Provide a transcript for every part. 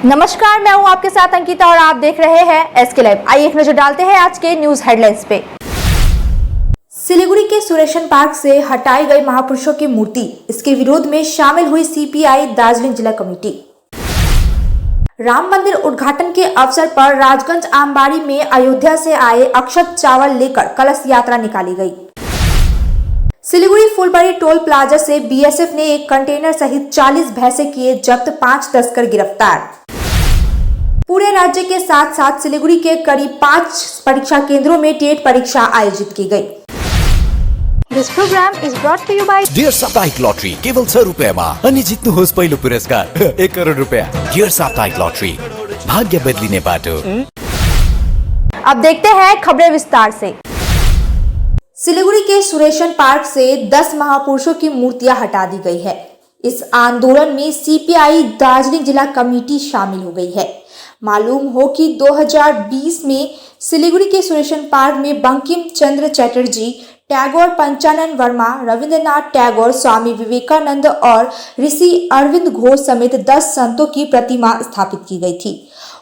नमस्कार, मैं हूं आपके साथ अंकिता और आप देख रहे हैं एसके लाइव। आइए एक नजर डालते हैं आज के न्यूज हेडलाइंस पे। सिलीगुड़ी के सुरेशन पार्क से हटाई गई महापुरुषों की मूर्ति, इसके विरोध में शामिल हुई सीपीआई दार्जिलिंग जिला कमेटी। राम मंदिर उद्घाटन के अवसर पर राजगंज आमबाड़ी में अयोध्या से आए अक्षत चावल लेकर कलश यात्रा निकाली गई। सिलीगुड़ी फुलबाड़ी टोल प्लाजा से बीएसएफ ने एक कंटेनर सहित 40 भैंसे किए जब्त, 5 तस्कर गिरफ्तार। पूरे राज्य के साथ साथ सिलीगुड़ी के करीब 5 परीक्षा केंद्रों में टेट परीक्षा आयोजित की गई। This program is brought to you by dear साप्ताहिक लॉटरी केवल 6 रुपैयाँमा अनि जित्नुहोस् पहिलो पुरस्कार 1 करोड रुपैयाँ। डियर साप्ताहिक लॉटरी, भाग्य बदलिने बाटो। अब देखते हैं खबरें विस्तार से। सिलीगुड़ी के सुरेशन पार्क से 10 महापुरुषों की मूर्तियां हटा दी गई है। इस आंदोलन में सीपीआई दार्जिलिंग जिला कमेटी शामिल हो गई है। मालूम हो कि 2020 में सिलीगुड़ी के सुरेशन पार्क में बंकिम चंद्र चटर्जी, टैगोर, पंचानन वर्मा, रविंद्रनाथ टैगोर, स्वामी विवेकानंद और ऋषि अरविंद घोष समेत 10 संतों की प्रतिमा स्थापित की गई थी।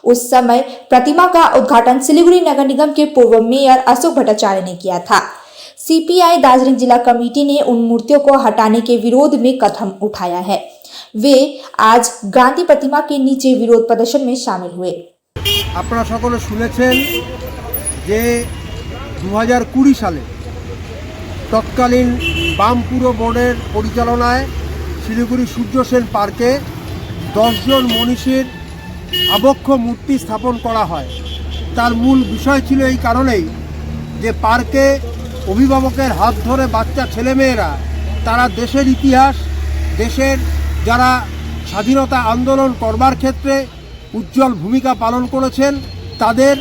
उस समय प्रतिमा का उद्घाटन सिलीगुड़ी नगर निगम के पूर्व मेयर अशोक भट्टाचार्य ने किया था। सीपीआई दार्जिलिंग जिला कमेटी ने उन मूर्तियों को हटाने के विरोध में कदम उठाया है। वे आज गांधी प्रतिमा के नीचे विरोध प्रदर्शन में शामिल हुए। আপনারা সকলে শুনেছেন যে 2020 সালে তৎকালীন বামপুর বোর্ডের পরিচালনায় শিলিগুড়ি সূর্য সেন পার্কে 10 জন মনীষীর আবক্ষ মূর্তি স্থাপন করা হয়। তার মূল বিষয় ছিল এই কারণেই যে পার্কে অভিভাবকের হাত ধরে বাচ্চা ছেলেমেয়েরা তারা দেশের ইতিহাস, দেশের যারা স্বাধীনতা আন্দোলন করবার ক্ষেত্রে উজ্জ্বল ভূমিকা পালন করেছেন তাদের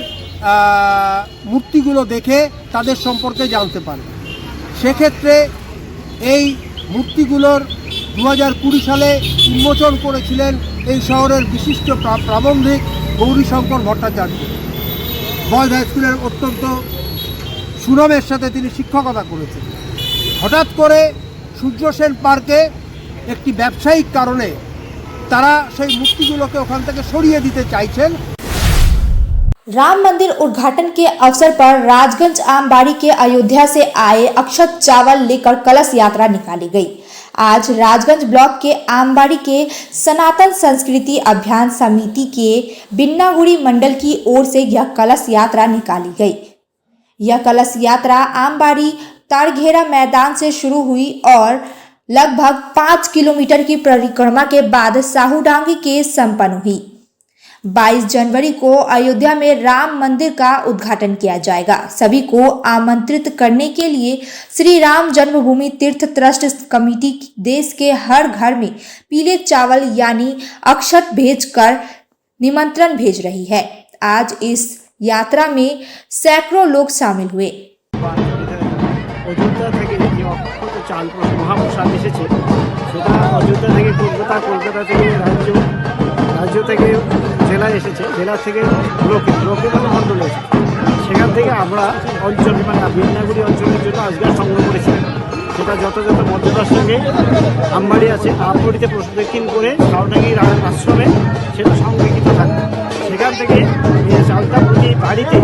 মূর্তিগুলো দেখে তাদের সম্পর্কে জানতে পারে। সেক্ষেত্রে এই মূর্তিগুলোর 2020 সালে উন্মোচন করেছিলেন এই শহরের বিশিষ্ট প্রাবন্ধিক গৌরীশঙ্কর ভট্টাচার্য। বয়েজ হাই স্কুলের অত্যন্ত সুনামের সাথে তিনি শিক্ষকতা করেছেন। হঠাৎ করে সূর্য সেন পার্কে একটি ব্যবসায়িক কারণে তারা সেই মূর্তিগুলোকে ওখান থেকে সরিয়ে দিতে চাইছেন। राम मंदिर उद्घाटन के अवसर पर राजगंज आमबाड़ी के अयोध्या से आए अक्षत चावल लेकर कलश यात्रा निकाली गई। आज राजगंज ब्लॉक के आमबाड़ी के सनातन संस्कृति अभियान समिति के बिन्नागुड़ी मंडल की ओर से यह कलश यात्रा निकाली गई। यह कलश यात्रा आमबाड़ी तारघेरा मैदान से शुरू हुई और लगभग 5 किलोमीटर की परिक्रमा के बाद साहूडांगी के संपन्न हुई। 22 जनवरी को अयोध्या में राम मंदिर का उद्घाटन किया जाएगा। सभी को आमंत्रित करने के लिए श्री राम जन्मभूमि तीर्थ ट्रस्ट कमेटी देश के हर घर में पीले चावल यानी अक्षत भेजकर निमंत्रण भेज रही है। आज इस यात्रा में सैकड़ों लोग शामिल हुए। অযোধ্যা থেকে যে অক্ষত চাল মহাপ্রসাদ এসেছে সেটা অযোধ্যা থেকে কলকাতা, কলকাতা থেকে রাজ্য থেকে জেলায় এসেছে, জেলা থেকে ব্লকে মানে মণ্ডলে এসেছে। সেখান থেকে আমরা অঞ্চল মানে বিন্নাগুড়ি অঞ্চলের জন্য আজকে সংগ্রহ করেছি। সেটা যথাযথ মর্যাদার সঙ্গে আমবাড়ি আছে, আমবাড়িতে প্রদক্ষিণ করে সাউডাঙ্গি আশ্রমে সেটা সংরক্ষিত থাকবে। সেখান থেকে এই চালটা প্রতি বাড়িতে,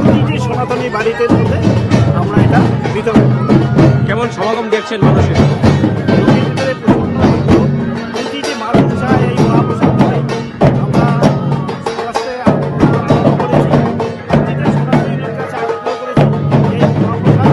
প্রতিটি সনাতনী বাড়িতে মধ্যে আমরা এটা বিতরণ। কেমন সমাগম দেখছেন মানুষের? প্রতিটি মানুষ চায় এই মহাপ্রসাদ পায়। আমরা সমাজে আগ্রহ করেছি, প্রতিটা সনাতনীর কাছে আগ্রহ করেছি এই মহাপ্রসাদ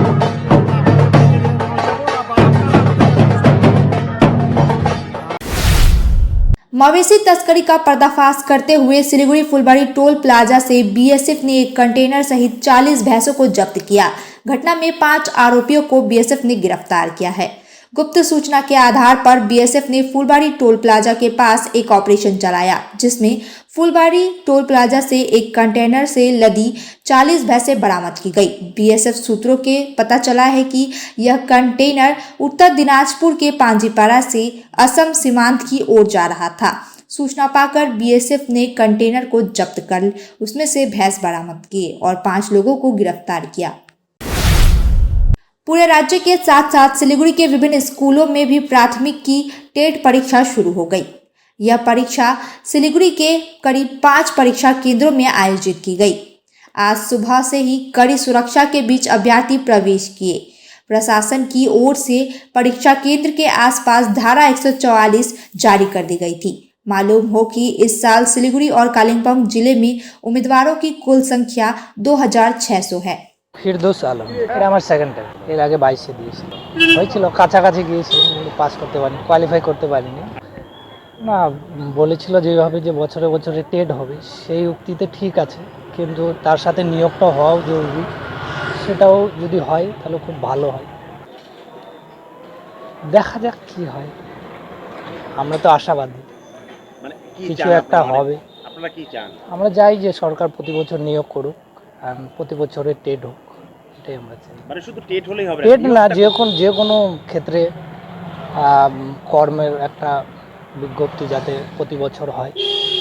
मवेशी तस्करी का पर्दाफाश करते हुए सिलीगुड़ी फुलबाड़ी टोल प्लाजा से बीएसएफ ने एक कंटेनर सहित 40 भैंसों को जब्त किया। घटना में 5 आरोपियों को बीएसएफ ने गिरफ्तार किया है। गुप्त सूचना के आधार पर बीएसएफ ने फुलबाड़ी टोल प्लाजा के पास एक ऑपरेशन चलाया, जिसमें फुलबाड़ी टोल प्लाजा से एक कंटेनर से लदी 40 भैंसें बरामद की गई। बीएसएफ सूत्रों के पता चला है कि यह कंटेनर उत्तर दिनाजपुर के पांजीपारा से असम सीमांत की ओर जा रहा था। सूचना पाकर बीएसएफ ने कंटेनर को जब्त कर उसमें से भैंस बरामद किए और 5 लोगों को गिरफ्तार किया। पूरे राज्य के साथ साथ सिलीगुड़ी के विभिन्न स्कूलों में भी प्राथमिक की टेट परीक्षा शुरू हो गई। यह परीक्षा सिलीगुड़ी के करीब 5 परीक्षा केंद्रों में आयोजित की गई। आज सुबह से ही कड़ी सुरक्षा के बीच अभ्यर्थी प्रवेश किए। प्रशासन की ओर से परीक्षा केंद्र के आसपास धारा 144 जारी कर दी गई थी। मालूम हो कि इस साल सिलीगुड़ी और कालिम्पोंग जिले में उम्मीदवारों की कुल संख्या 2600 है। फिर 2 साल এটা আমার সেকেন্ড টাইম। এর আগে 22-এ দিয়েছিল, হয়েছিল কাছাকাছি গিয়েছিলাম কিন্তু পাস করতে পারিনি, কোয়ালিফাই করতে পারিনি। না বলেছিল যেভাবে যে বছরে বছরে টেট হবে সেই উক্তিতে ঠিক আছে, কিন্তু তার সাথে নিয়োগটা হওয়াও জরুরি। সেটাও যদি হয় তাহলে খুব ভালো হয়। দেখা যাক কি হয়, আমরা তো আশাবাদী মানে কিছু একটা হবে। আপনারা কি চান? আমরা চাই যে সরকার প্রতি বছর নিয়োগ করুক আর প্রতি বছরে টেট হোক, এটাই আমরা চাই। মানে শুধু টেট হলেই হবে? টেট না, যে কোনো ক্ষেত্রে কর্মের একটা বিজ্ঞপ্তি যাতে প্রতি বছর হয়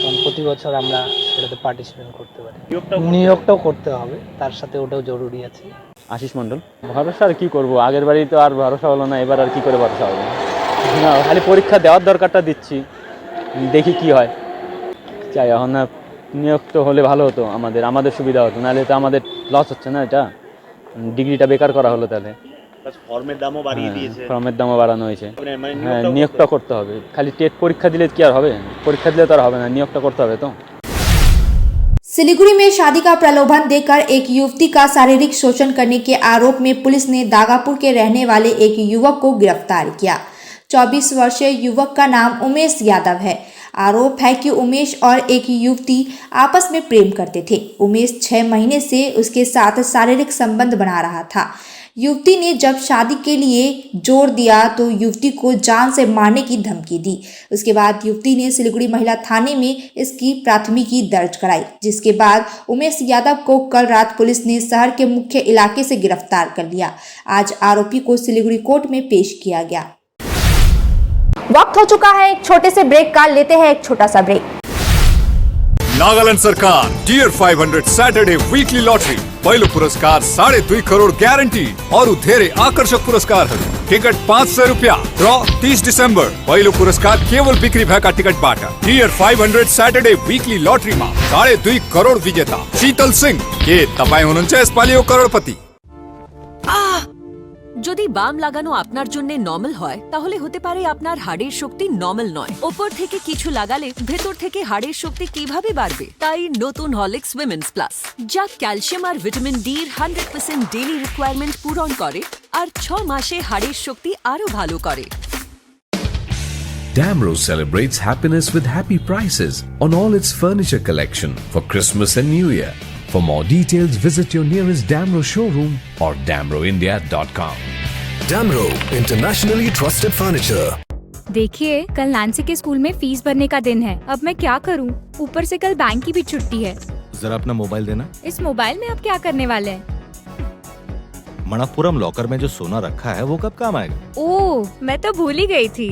এবং প্রতি বছর আমরা সেটাতে পার্টিসিপেট করতে পারি। নিয়োগটাও করতে হবে, তার সাথে ওটাও জরুরি আছে। আশিস মণ্ডল। ভরসা আর কী করবো, আগের বারই তো আর ভরসা হলো না, এবার আর কী করে ভরসা হবে না, খালি পরীক্ষা দেওয়ার দরকারটা দিচ্ছি, দেখি কি হয়। চাই এখন না নিয়োগ তো হলে ভালো হতো, আমাদের সুবিধা হতো, নাহলে তো আমাদের লস হচ্ছে না, এটা ডিগ্রিটা বেকার করা হলো। তাহলে ফর্মের দামও বাড়িয়ে দিয়েছে। ফর্মের দামও বাড়ানো হয়েছে। মানে হ্যাঁ, নিয়োগটা করতে হবে। খালি টেট পরীক্ষা দিলে কি আর হবে? পরীক্ষা দিলে তো আর হবে না, নিয়োগটা করতে হবে। তো सिलीगुड़ी में शादी का प्रलोभन देकर एक युवती का शारीरिक शोषण करने के आरोप में पुलिस ने दागापुर के रहने वाले एक युवक को गिरफ्तार किया। 24 वर्षीय युवक का नाम उमेश यादव है। आरोप है कि उमेश और एक युवती आपस में प्रेम करते थे। उमेश 6 महीने से उसके साथ शारीरिक संबंध बना रहा था। युवती ने जब शादी के लिए जोर दिया तो युवती को जान से मारने की धमकी दी। उसके बाद युवती ने सिलीगुड़ी महिला थाने में इसकी प्राथमिकी दर्ज कराई, जिसके बाद उमेश यादव को कल रात पुलिस ने शहर के मुख्य इलाके से गिरफ्तार कर लिया। आज आरोपी को सिलीगुड़ी कोर्ट में पेश किया गया। वक्त हो चुका है एक छोटे से ब्रेक का, लेते हैं एक छोटा सा ब्रेक। नागालैंड सरकार टियर 500 सैटरडे वीकली लॉटरी पहिलो पुरस्कार 2.5 करोड़ ग्यारंटी और धेरै आकर्षक पुरस्कार। टिकट 500 रुपया। ड्रॉ 30 दिसंबर। पहिलो पुरस्कार केवल बिक्री भएका टिकटबाट। टियर 500 सैटरडे वीकली लॉटरीमा 2.5 करोड़ विजेता शीतल सिंह। के तपाई हुनुहुन्छ यसपालिको करोड़पति? যদি বাম লাগানো আপনার জন্য নরমাল হয় তাহলে হতে পারে আপনার হাড়ের শক্তি নরমাল নয়। উপর থেকে কিছু লাগালে ভেতর থেকে হাড়ের শক্তি কিভাবে বাড়বে? তাই নতুন হরলিক্স উইমেন্স প্লাস, যা ক্যালসিয়াম আর ভিটামিন ডি এর 100% ডেইলি রিকোয়ারমেন্ট পূরণ করে আর 6 মাসে হাড়ের শক্তি আরো ভালো করে। Damro celebrates happiness with happy prices on all its furniture collection for Christmas and New Year. For more details, visit your nearest Damro showroom or damroindia.com. Damro, internationally trusted furniture. देखिए, कल Nancy के school में fees भरने का दिन है। अब मैं क्या करूं? ऊपर से कल बैंक की भी छुट्टी है। जरा अपना मोबाइल देना। इस मोबाइल में आप क्या करने वाले हैं? मणप्पुरम लॉकर में जो सोना रखा है वो कब काम आएगा? ओह, मैं तो भूल ही गई थी।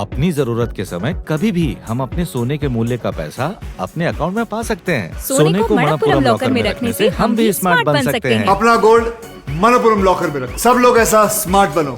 अपनी जरूरत के समय कभी भी हम अपने सोने के मूल्य का पैसा अपने अकाउंट में पा सकते हैं। सोने को मणप्पुरम लॉकर में रखने से हम भी स्मार्ट बन सकते हैं। अपना गोल्ड मणप्पुरम लॉकर में रख। सब लोग ऐसा स्मार्ट बनो,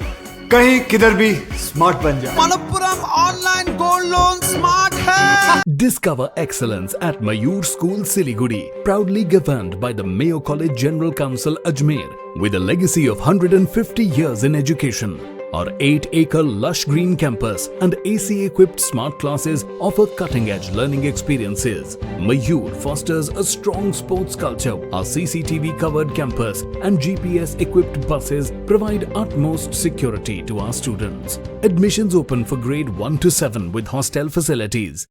कहीं किधर भी स्मार्ट बन जाए। Manappuram online gold loan smart है। Discover excellence at Mayur School, Siliguri, proudly governed by the Mayo College General Council, Ajmer, with a legacy of 150 years in education. Our 8-acre lush green campus and AC-equipped smart classes offer cutting-edge learning experiences. Mayur fosters a strong sports culture. Our CCTV-covered campus and GPS-equipped buses provide utmost security to our students. Admissions open for grade 1 to 7 with hostel facilities.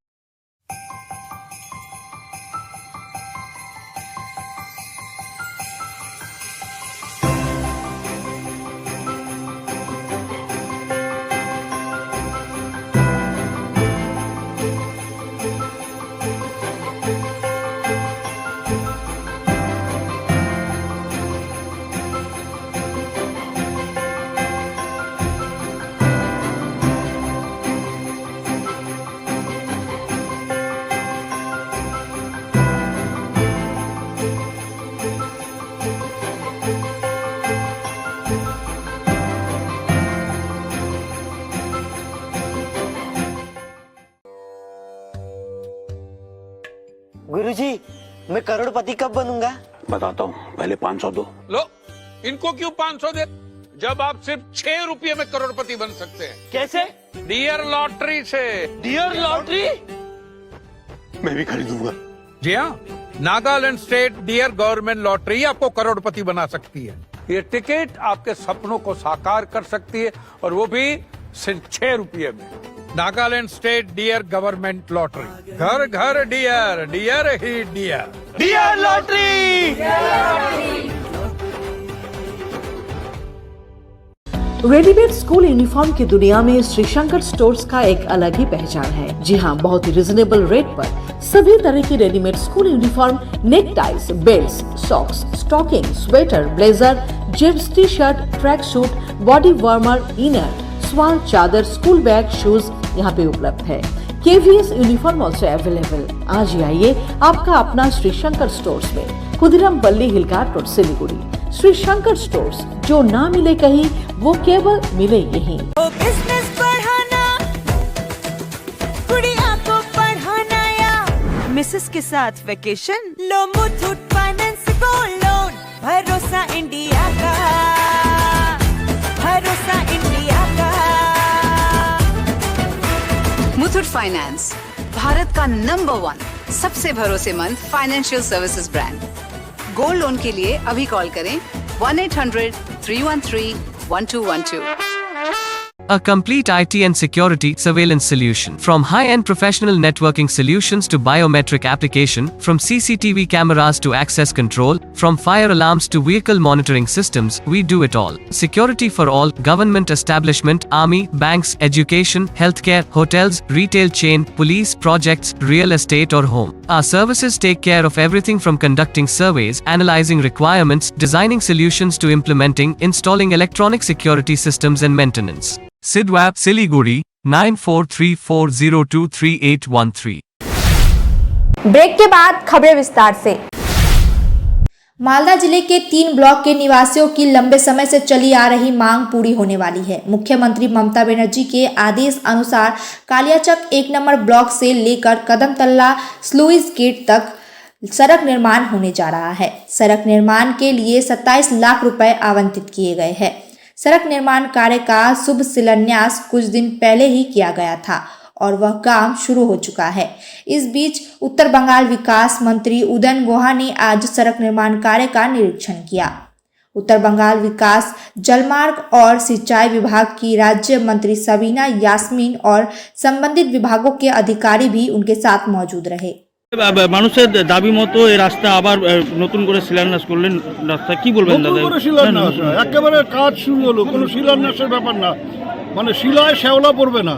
गुरुजी, मैं करोड़पति कब बनूंगा? बताता हूँ, पहले 500 दो। लो, इनको क्यों 500 दे? जब आप सिर्फ 6 रुपये में करोड़पति बन सकते हैं। कैसे? डियर लॉटरी से। Dear lottery? मैं भी खरीदूंगा। जी हाँ, Nagaland state dear government lottery आपको करोड़पति बना सकती है। ये टिकट आपके सपनों को साकार कर सकती है, और वो भी सिर्फ 6 रुपये में। Nagaland state dear government lottery, घर घर डियर, डियर ही dear. Dear lottery. Readymade school uniform की दुनिया में श्री शंकर स्टोर्स का एक अलग ही पहचान है। जी हाँ, बहुत ही रिजनेबल रेट पर सभी तरह की readymade school uniform, neck ties, belt, socks, stocking, sweater, blazer, jeans, T shirt, track suit, body warmer, inner, स्वाल, चादर, स्कूल बैग, शूज यहाँ पे उपलब्ध है। KVS uniform also available. आज ही आइए आपका अपना श्री शंकर स्टोर्स में, खुदिराम बल्ली हिलघाट रोड, सिलीगुड़ी। श्री शंकर स्टोर्स, जो ना मिले कहीं वो केवल मिले यहीं। बिजनेस बढ़ाना, गुड़िया को पढ़ाना, या मिसेस के साथ वेकेशन, लो मुथूट फाइनेंस गोल्ड लोन। भरोसा इंडिया का, भरोसा इंडिया का। मुथूट फाइनेंस, भारत का नंबर 1 सबसे भरोसेमंद financial services brand. Gold loan के लिए अभी कॉल करें 1-800-313-1212। A complete IT and security surveillance solution. From high-end professional networking solutions to biometric application, from CCTV cameras to access control, from fire alarms to vehicle monitoring systems, we do it all. Security for all, government establishment, army, banks, education, healthcare, hotels, retail chain, police, projects, real estate or home. Our services take care of everything from conducting surveys, analyzing requirements, designing solutions to implementing, installing electronic security systems and maintenance. Sidwap, Siliguri, 9434023813. Break के बाद खबरें विस्तार से। मालदा जिले के 3 block के निवासियों की लंबे समय से चली आ रही मांग पूरी होने वाली है। मुख्यमंत्री ममता बनर्जी के आदेश अनुसार कालियाचक 1 नंबर ब्लॉक से लेकर कदमतल्ला स्लूइस गेट तक सड़क निर्माण होने जा रहा है। सड़क निर्माण के लिए 27 लाख रुपए आवंटित किए गए हैं। सड़क निर्माण कार्य का शुभ शिलान्यास कुछ दिन पहले ही किया गया था और वह काम शुरू हो चुका है। इस बीच उत्तर बंगाल विकास मंत्री उदयन गुहा ने आज सड़क निर्माण कार्य का निरीक्षण किया। उत्तर बंगाल विकास, जलमार्ग और सिंचाई विभाग की राज्य मंत्री सबीना यास्मीन और संबंधित विभागों के अधिकारी भी उनके साथ मौजूद रहे। মানুষের দাবি মতো এই রাস্তা আবার নতুন করে শিলান্যাস করলেন। রাস্তা কি বলবেন দাদা? শিলান্যাস একেবারে কাজ শুরু হলো, কোনো শিলান্যাসের ব্যাপার না, মানে শিলায় শ্যাওলা পড়বে না।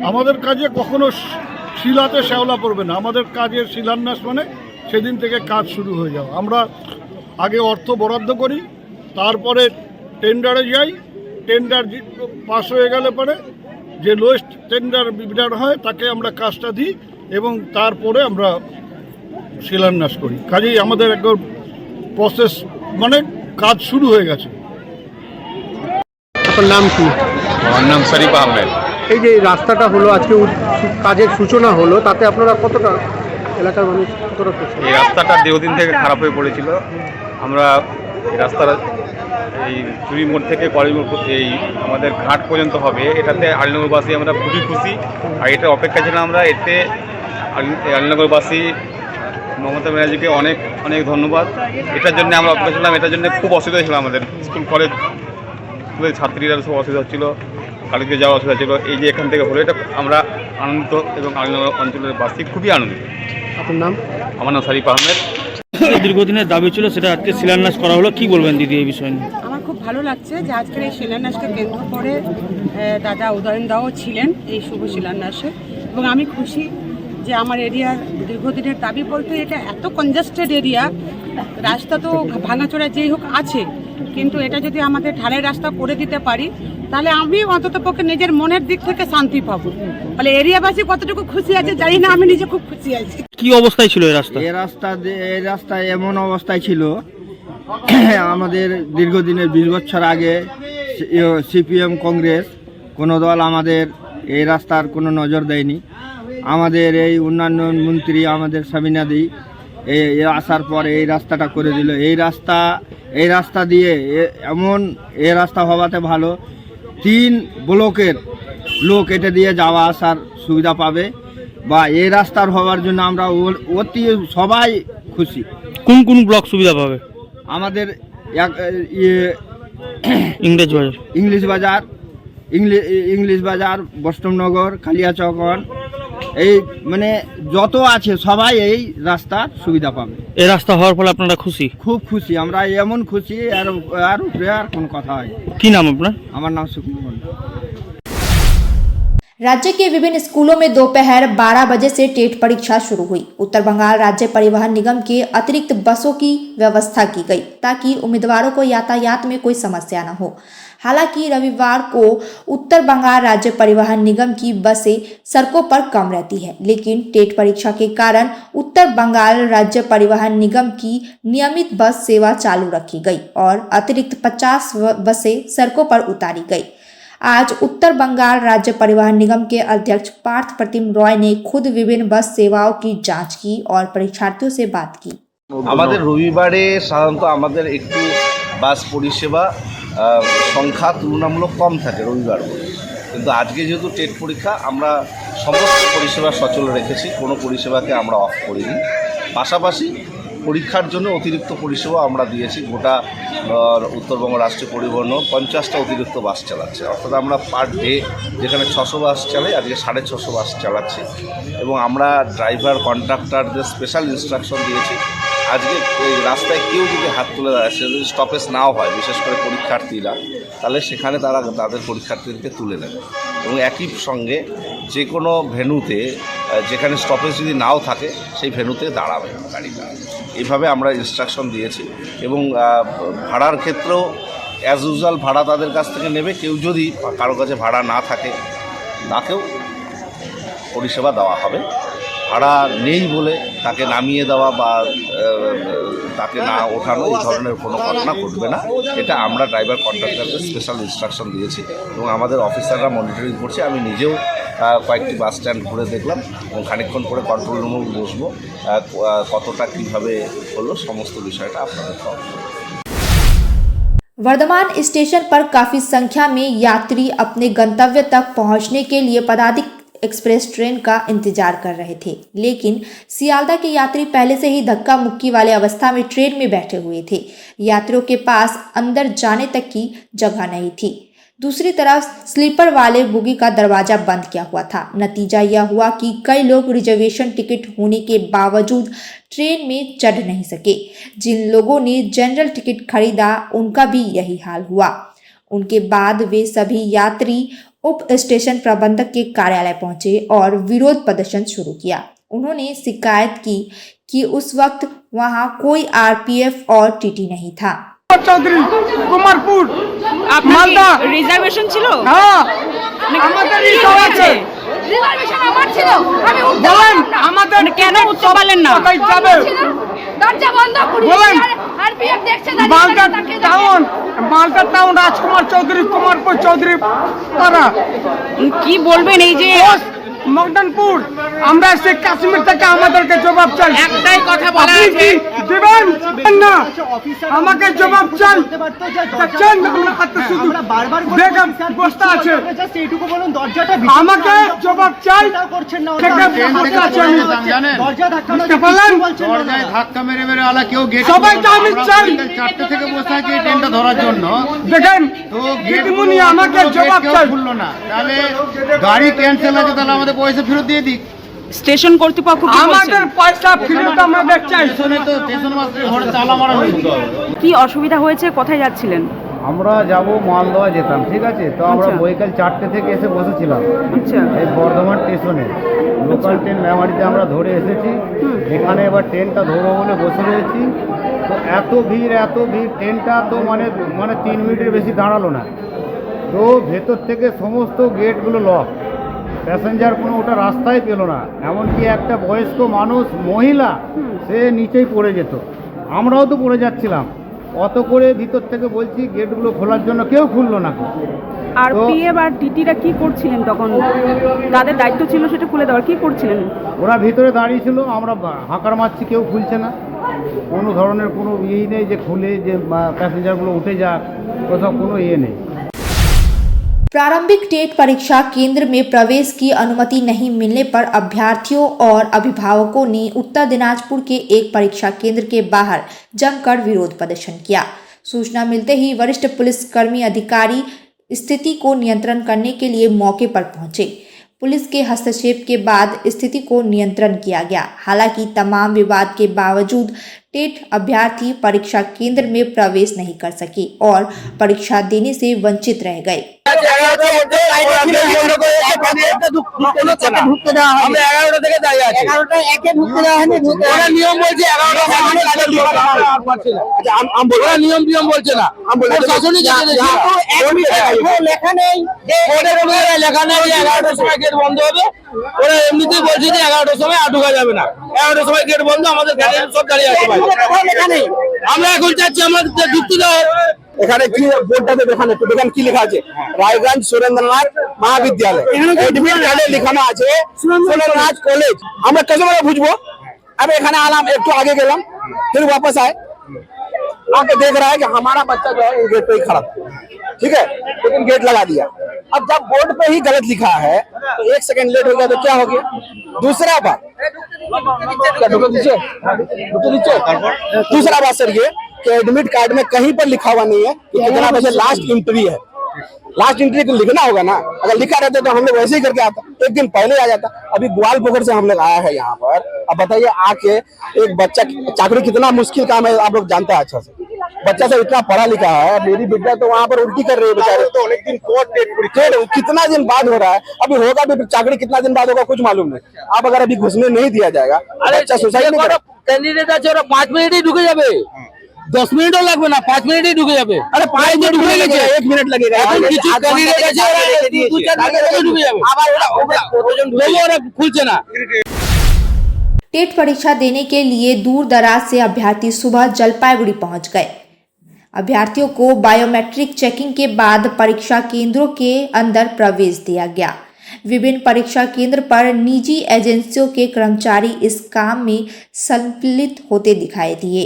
আমাদের কাজে কখনো শিলাতে শ্যাওলা পড়বে না। আমাদের কাজের শিলান্যাস মানে সেদিন থেকে কাজ শুরু হয়ে যাও। আমরা আগে অর্থ বরাদ্দ করি, তারপরে টেন্ডারে যাই, টেন্ডার পাস হয়ে গেলে পরে যে লোয়েস্ট টেন্ডার বিডার হয় তাকে আমরা কাজটা দিই এবং তারপরে আমরা শিলান্যাস করি। কাজেই আমাদের একদম প্রসেস মানে কাজ শুরু হয়ে গেছে। আপনার নাম কি? আমার নাম শরীফ আহমেদ। এই যে রাস্তাটা হলো আজকে কাজের সূচনা হলো, তাতে আপনারা কতটা এলাকার মানুষ কতটা খুশি? এই রাস্তাটা দীর্ঘদিন থেকে খারাপ হয়ে পড়েছিল। আমরা এই রাস্তাটা এই চুরি মোড় থেকে কলেজ মোড় এই আমাদের ঘাট পর্যন্ত হবে, এটাতে আলীনগরবাসী আমরা খুবই খুশি। আর এটা অপেক্ষা ছিলাম আমরা। এতে আলীনগরবাসী মমতা ব্যানার্জিকে অনেক অনেক ধন্যবাদ। এটার জন্য আমরা অপেক্ষা ছিলাম, এটার জন্য খুব অসুবিধা ছিল আমাদের। স্কুল কলেজ স্কুলের ছাত্রীরা সব অসুবিধা হচ্ছিলো, কলেজে যাওয়া অসুবিধা ছিল। এই যে এখান থেকে হলো এটা আমরা আনন্দিত এবং আলীনগর অঞ্চলের বাসী খুবই আনন্দিত। আপনার নাম? আমার নাম শরীফ আহমেদ। দীর্ঘদিনের দাবি ছিল, সেটা আজকে শিলান্যাস করা হলো। কি বলবেন দিদি এই বিষয় নিয়ে? আমার খুব ভালো লাগছে যে আজকের এই শিলান্যাসকে কেন্দ্র করে দাদা উদয়ন দাও ছিলেন এই শুভ শিলান্যাসে, এবং আমি খুশি যে আমার এরিয়ার দীর্ঘদিনের দাবি বলতে এটা এত কনজাস্টেড এরিয়া, রাস্তা তো ভাঙাচোরা যেই হোক আছে, কিন্তু এটা যদি আমাদের ঢালাই রাস্তা করে দিতে পারি তাহলে আমি অন্তত পক্ষে নিজের মনের দিক থেকে শান্তি পাবো। তাহলে এরিয়াবাসী কতটুকু খুশি আছে জানি না, আমি নিজে খুব খুশি আছি। কি অবস্থায় ছিল এই রাস্তা? এই রাস্তা এমন অবস্থায় ছিল, আমাদের দীর্ঘদিনের 20 বছর আগে সিপিএম কংগ্রেস কোনো দল আমাদের এই রাস্তার কোনো নজর দেয়নি। আমাদের এই উন্নয়ন মন্ত্রী আমাদের সাবিনাদি এই আসার পরে এই রাস্তাটা করে দিল। এই রাস্তা দিয়ে এই রাস্তা হওয়াতে ভালো 3 ব্লকের লোক এটা দিয়ে যাওয়া আসার সুবিধা পাবে, বা এই রাস্তার হওয়ার জন্য আমরা অতি সবাই খুশি। কোন কোন ব্লক সুবিধা পাবে? আমাদের ইংলিশ বাজার, বৈষ্ণবনগর, কালিয়াচকন, এই মানে যত আছে সবাই এই রাস্তার সুবিধা পাবে। এই রাস্তা হওয়ার ফলে আপনারা খুশি? খুব খুশি আমরা, এমন খুশি আর উপরে আর কোন কথা হয়। কি নাম আপনার? আমার নাম সুকুমার মন্ডল। राज्य के विभिन्न स्कूलों में दोपहर 12 बजे से टेट परीक्षा शुरू हुई। उत्तर बंगाल राज्य परिवहन निगम के अतिरिक्त बसों की व्यवस्था की गई ताकि उम्मीदवारों को यातायात में कोई समस्या न हो। हालांकि रविवार को उत्तर बंगाल राज्य परिवहन निगम की बसें सड़कों पर कम रहती है, लेकिन टेट परीक्षा के कारण उत्तर बंगाल राज्य परिवहन निगम की नियमित बस सेवा चालू रखी गई और अतिरिक्त 50 बसें सड़कों पर उतारी गई। आज उत्तर बंगाल राज्य परिवहन निगम के अध्यक्ष पार्थ प्रतिम रॉय ने खुद विभिन्न बस सेवाओं की जांच की और परीक्षार्थियों से बात की। আমাদের রবিবারে সাধারণত আমাদের একটু বাস পরিষেবা সংখ্যা তুলনামূলক কম থাকে রবিবার বলে, কিন্তু আজকে যেহেতু টেট পরীক্ষা আমরা সমস্ত পরিষেবা সচল রেখেছি, কোনো পরিষেবাকে আমরা অফ করিনি। পাশাপাশি পরীক্ষার জন্য অতিরিক্ত পরিষেবা আমরা দিয়েছি। গোটা উত্তরবঙ্গ রাষ্ট্রীয় পরিবহন 50টা অতিরিক্ত বাস চালাচ্ছে, অর্থাৎ আমরা পার ডে যেখানে 600 বাস চালাই আজকে 650 বাস চালাচ্ছি। এবং আমরা ড্রাইভার কন্ট্রাক্টরদের স্পেশাল ইনস্ট্রাকশন দিয়েছি, আজকে এই রাস্তায় কেউ যদি হাত তুলে দেয়, সে যদি স্টপেজ নাও হয়, বিশেষ করে পরীক্ষার্থীরা, তাহলে সেখানে তারা তাদের পরীক্ষার্থীদেরকে তুলে নেবে। এবং একই সঙ্গে যে কোনো ভেন্যুতে যেখানে স্টপেজ যদি নাও থাকে সেই ভেন্যুতে দাঁড়াবে গাড়িটা। এইভাবে আমরা ইনস্ট্রাকশন দিয়েছি। এবং ভাড়ার ক্ষেত্রেও অ্যাজ ইউজুয়াল ভাড়া তাদের কাছ থেকে নেবে। কেউ যদি কারো কাছে ভাড়া না থাকে তাকেও পরিষেবা দেওয়া হবে। ভাড়া নেই বলে তাকে নামিয়ে দেওয়া বা তাকে না ওঠানো এই ধরনের কোনো ঘটনা ঘটবে না। এটা আমরা ড্রাইভার কন্ট্রাক্টরদের স্পেশাল ইনস্ট্রাকশন দিয়েছি এবং আমাদের অফিসাররা মনিটরিং করছে। আমি নিজেও কয়েকটি বাস স্ট্যান্ড ঘুরে দেখলাম এবং খানিকক্ষণ পরে কন্ট্রোল রুমেও বসবো, কতটা কীভাবে হলো সমস্ত বিষয়টা আপনাদের খবর। वर्धमान स्टेशन पर काफी संख्या में यात्री अपने गंतव्य तक पहुंचने के लिए पदातिक एक्सप्रेस ट्रेन का इंतजार कर रहे थे, लेकिन सियालदह के यात्री पहले से ही धक्का मुक्की वाले अवस्था में ट्रेन में बैठे हुए थे। यात्रियों के पास अंदर जाने तक की जगह नहीं थी। दूसरी तरफ स्लीपर वाले बोगी का दरवाजा बंद किया हुआ था। नतीजा यह हुआ कि कई लोग रिजर्वेशन टिकट होने के बावजूद ट्रेन में चढ़ नहीं सके। जिन लोगों ने जनरल टिकट खरीदा उनका भी यही हाल हुआ। उनके बाद वे सभी यात्री उप स्टेशन प्रबंधक के कार्यालय पहुंचे और विरोध प्रदर्शन शुरू किया। उन्होंने शिकायत की कि उस वक्त वहां कोई आरपीएफ और टीटी नहीं था। চৌধুরী কুমারপুর মালদা রিজার্ভেশন ছিল? হ্যাঁ আমাদের আছে রিজার্ভেশন আমার ছিল, আমি বলেন আমাদের কেন উঠতে পারলেন না? কোথায় যাবে দরজা বন্ধ করে বলেন। আরপিএফ দেখছে মালদা টাউন রাজকুমার চৌধুরী কুমারপুর চৌধুরী পাড়া। কি বলবেন এই যে মকদনপুর আমরা এসে কাশ্মীর থেকে আমাদেরকে জবাব চাই। একটাই কথা বলা আছে, দিবেন না আমাকে জবাব চাই। দেখছেন আমরা কত শুধু দেখেন বস্তা আছে, এইটুকু বলুন দরজাটা আমাকে জবাব চাই। দরজায় ধাক্কা মেরে মেরে আলা কেউ গেট সবাই আমি চাই 4টে থেকে বসে আছে এই ট্রেনটা ধরার জন্য। দেখেন তো গেট মুনি আমাকে জবাব চাই। খুললো না, তাহলে গাড়ি ক্যান্সেল আছে, তাহলে আমাদের পয়সা ফেরত দিয়ে দিক। স্টেশন কর্তৃপক্ষ আমাদের পয়সা ফেরত আমরা চাই। স্টেশনে তো স্টেশন মাস্টার ঘরে তালা মারা হয়েছিল। কি অসুবিধা হয়েছে? কোথায় যাচ্ছিলেন? আমরা যাব মালদহ যেতাম, ঠিক আছে, তো আমরা বৈকাল 4টে থেকে এসে বসেছিলাম এই বর্ধমান স্টেশনে। লোকাল ট্রেন মেমারিতে আমরা ধরে এসেছি, এখানে এবার ট্রেনটা ধরবো বলে বসে রয়েছি। তো এত ভিড় ট্রেনটা তো মানে 3 মিনিটের বেশি দাঁড়ালো না। তো ভেতর থেকে সমস্ত গেটগুলো লক, প্যাসেঞ্জার কোনো ওটা রাস্তায় পেল না। এমনকি একটা বয়স্ক মানুষ মহিলা সে নিচেই পড়ে যেত, আমরাও তো পড়ে যাচ্ছিলাম। অত করে ভিতর থেকে বলছি গেটগুলো খোলার জন্য, কেউ খুললো না। আর পিএফ আর টিটিরা কি করছিলেন তখন? তাদের দায়িত্ব ছিল সেটা খুলে দেওয়ার, কি করছিলেন? ওরা ভিতরে দাঁড়িয়ে ছিল, আমরা হাঁকার মারছি, কেউ খুলছে না। কোনো ধরনের কোনো ইয়ে নেই যে খুলে যে প্যাসেঞ্জারগুলো উঠে যাক, কোথাও কোনো ইয়ে নেই। प्रारंभिक टेट परीक्षा केंद्र में प्रवेश की अनुमति नहीं मिलने पर अभ्यर्थियों और अभिभावकों ने उत्तर दिनाजपुर के एक परीक्षा केंद्र के बाहर जमकर विरोध प्रदर्शन किया। सूचना मिलते ही वरिष्ठ पुलिसकर्मी अधिकारी स्थिति को नियंत्रण करने के लिए मौके पर पहुंचे। पुलिस के हस्तक्षेप के बाद स्थिति को नियंत्रण किया गया। हालांकि तमाम विवाद के बावजूद टेट अभ्यर्थी परीक्षा केंद्र में प्रवेश नहीं कर सके और परीक्षा देने से वंचित रह गए। বন্ধ হবে, ওরা এমনিতেই বলছে যে 11টার সময় আর ঢোকা যাবে না। 11টার সময় গেট বন্ধ, আমাদের গাড়ি সব দাঁড়িয়ে আছে। আমরা এখন চাচ্ছি আমাদের যুক্তি দাও। এখানে কি বোর্ডটাতে দেখানো, একটু দেখেন কি লেখা আছে, রায়গঞ্জ সুরেন্দ্রনাথ মহাবিদ্যালয়। এডমিট কার্ডে লেখানো আছে সুরেন্দ্রনাথ কলেজ। আমরা कैसे মানে বুঝবো? আমি এখানে आलाम, একটু आगे गेलम, फिर वापस आए, आके देख रहा है कि हमारा बच्चा जो है गेट पे ही खड़ा, ठीक है, लेकिन गेट लगा दिया। अब जब बोर्ड पे ही गलत लिखा है तो 1 सेकंड लेट हो गया तो क्या हो गया? दूसरा बात, दूसरा बात सर ये कि एडमिट कार्ड में कहीं पर लिखा हुआ नहीं है कि कितना बजे लास्ट एंट्री है। लास्ट एंट्री को लिखना होगा ना, अगर लिखा रहता तो हम लोग वैसे ही करके आता, एक दिन पहले आ जाता। अभी ग्वालपोखर से हम लोग आया है यहाँ पर। अब बताइए आके एक बच्चा, चाकरी कितना मुश्किल काम है आप लोग जानते हैं अच्छा से। बच्चा सब इतना पढ़ा लिखा है, मेरी बेटा तो वहाँ पर उल्टी कर रही है बेचारे। तो अनेक दिन कितना दिन बाद हो रहा है, अभी होगा भी चाकरी कितना दिन बाद होगा कुछ मालूम नहीं। अब अगर अभी घुसने नहीं दिया जाएगा, बच्चा सुसाइड नहीं करेगा। कैंडिडेट আছে ওরা 5 মিনিটেই ঢুকে যাবে, 10 মিনিটও লাগবে না, 5 মিনিটেই ঢুকে যাবে। আরে 5 মিনিট ঢুকে গেছে, 1 মিনিট লাগেगा। এখন কিছু ক্যান্ডিডেট আছে ওরা 2-4 মিনিটে ঢুকে যাবে, আবার ওরা কতজন ঢুকে ওরা খুলছে না। टेट परीक्षा देने के लिए दूर दराज से अभ्यर्थी सुबह जलपाईगुड़ी पहुंच गए। अभ्यर्थियों को बायोमेट्रिक चेकिंग के बाद परीक्षा केंद्रों के अंदर प्रवेश दिया गया। विभिन्न परीक्षा केंद्र पर निजी एजेंसियों के कर्मचारी इस काम में सम्मिलित होते दिखाई दिए।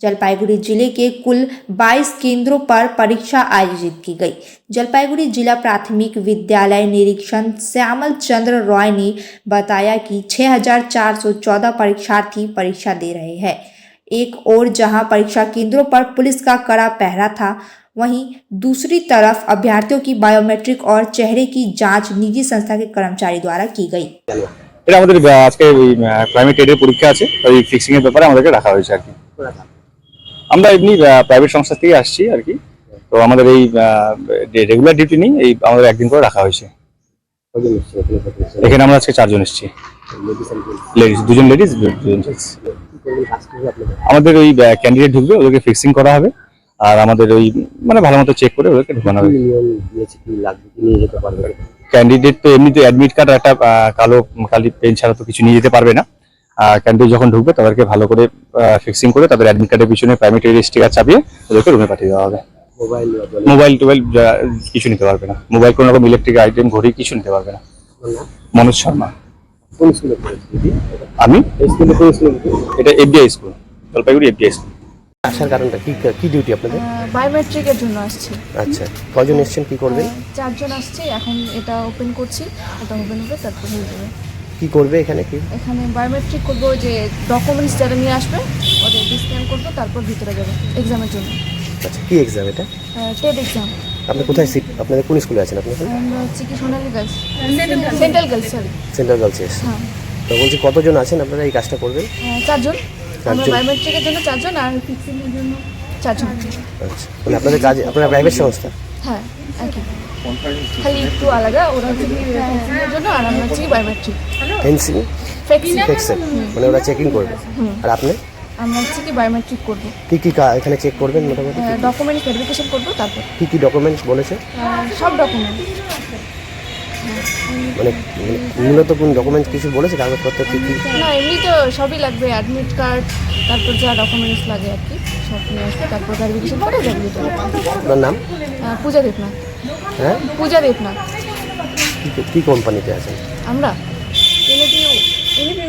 जलपाईगुड़ी जिले के कुल 22 केंद्रों पर परीक्षा आयोजित की गई। जलपाईगुड़ी जिला प्राथमिक विद्यालय निरीक्षण श्यामल चंद्र रॉय ने बताया कि 6414 परीक्षार्थी परीक्षा दे रहे हैं। एक और जहां परीक्षा केंद्रों पर पुलिस का कड़ा पहरा था, वहीं दूसरी तरफ अभ्यर्थियों की बायोमेट्रिक और चेहरे की जांच निजी संस्था के कर्मचारी द्वारा की गई। এটা আমাদের আজকে ওই প্রাইভেট টেটের পরীক্ষা আছে, ওই ফিক্সিং এর ব্যাপারে আমাদেরকে রাখা হয়েছে আর কি। আমরা এমনি প্রাইভেট সংস্থা থেকে আসছি আর কি, তো আমাদের এই রেগুলার ডিউটি নেই, এই আমাদের একদিন করে রাখা হয়েছে। এখানে আমরা আজকে 4 জন এসেছি, লেডিস 2 জন লেডিস 2 জন জেন্টস। আমাদের ওই ক্যান্ডিডেট ঢুকবে, ওদেরকে ফিক্সিং করা হবে, আর আমাদের ওই মানে ভালো মতো চেক করে ওদেরকে ঢুকানো হবে। ক্যান্ডিডেট তো এমনিতে অ্যাডমিট কার্ড একটা কালি পেন ছাড়া তো কিছু নিয়ে যেতে পারবে না। ক্যান্ডিডেট যখন ঢুকবে তাদেরকে ভালো করে ফিক্সিং করে তাদের অ্যাডমিট কার্ডের পিছনে প্রাইমারি স্টিকার চাপিয়ে ওদেরকে রুমে পাঠিয়ে দেওয়া হবে। মোবাইল কিছু নিতে পারবে না, মোবাইল কোনো রকম ইলেকট্রিক আইটেম ঘড়ি কিছু নিতে পারবে না। মনোজ শর্মা। আমি এটা FDI school, Jalpaiguri FDI school. আসার কারণটা কি, কি ডিউটি আপনাদের? বায়োমেট্রিকের জন্য আসছি। আচ্ছা, কজন এসেছেন, কি করবেন? 4 জন আসছে, এখন এটা ওপেন করছি, এটা ওপেন হবে তারপর হয়ে যাবে। কি করবে এখানে? কি এখানে বায়োমেট্রিক করবো, যে ডকুমেন্টস যারা নিয়ে আসবে ওদের স্ক্যান করবো, তারপর ভিতরে যাবে এক্সামের জন্য। আচ্ছা, কি এক্সাম এটা? TET exam. আপনি কোথায়, আপনাদের কোন স্কুলে আছেন আপনি? আমরা হচ্ছে কি Sonali girls, central girls, sorry central girls. হ্যাঁ। তো বলছি কতজন আছেন আপনারা এই কাজটা করবেন? 4 জন। আমরা বায়োমেট্রিকের জন্য 4 জন আর ফিক্সিংয়ের জন্য 4 জন। আচ্ছা, মানে আপনাদের কাজ, আপনারা প্রাইভেট সংস্থা? হ্যাঁ, একই, খালি একটু আলাদা। ওরা হচ্ছে ফিক্সিংয়ের জন্য আর আমরা হচ্ছে বায়োমেট্রিক। ফেন্সিং, ফিক্সিং, মানে ওরা চেকিং করবে। আর আপনি? আমরা হচ্ছে কি বায়োমেট্রিক করব। কি কি এখানে চেক করবেন? মোটামুটি ডকুমেন্ট ভেরিফিকেশন করব, তারপর কি কি ডকুমেন্টস বলেছে? সব ডকুমেন্ট। মানে মূলত কোন ডকুমেন্টস কিছু বলেছে, কাগজপত্র কি কি? না, এমনি তো সবই লাগবে, অ্যাডমিট কার্ড, তারপর যা ডকুমেন্টস লাগে আর কি সব নিয়ে আসবে, তারপর ভেরিফিকেশন করে যাবে। আপনার নাম? পূজা দেবনাথ। হ্যাঁ, পূজা দেবনাথ। কি কোম্পানিতে আছেন? আমরা এনএপিইউ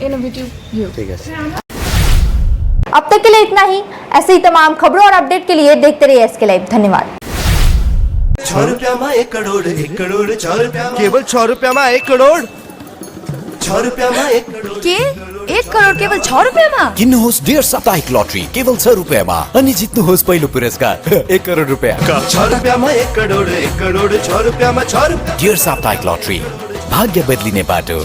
in a video view. ठीक है। अब तक के लिए इतना ही। ऐसे ही तमाम खबरों और अपडेट के लिए देखते रहिए SK लाइव। धन्यवाद। 6 रुपया में 1 करोड़ 1 करोड़ 6 रुपया केवल 6 रुपया में 1 करोड़ 6 रुपया में 1 करोड़ के 1 करोड़ केवल 6 रुपयामा? किन्नुहोस् डेढ साप्ताहिक लटरी केवल 6 रुपयामा अनि जित्नुहोस् पहिलो पुरस्कार 1 करोड रुपैयाँ। 6 रुपयामा 1 करोड 1 करोड 6 रुपयामा 6 रुपैयाँ। डेढ साप्ताहिक लटरी भाग्य बदलिने बाटो।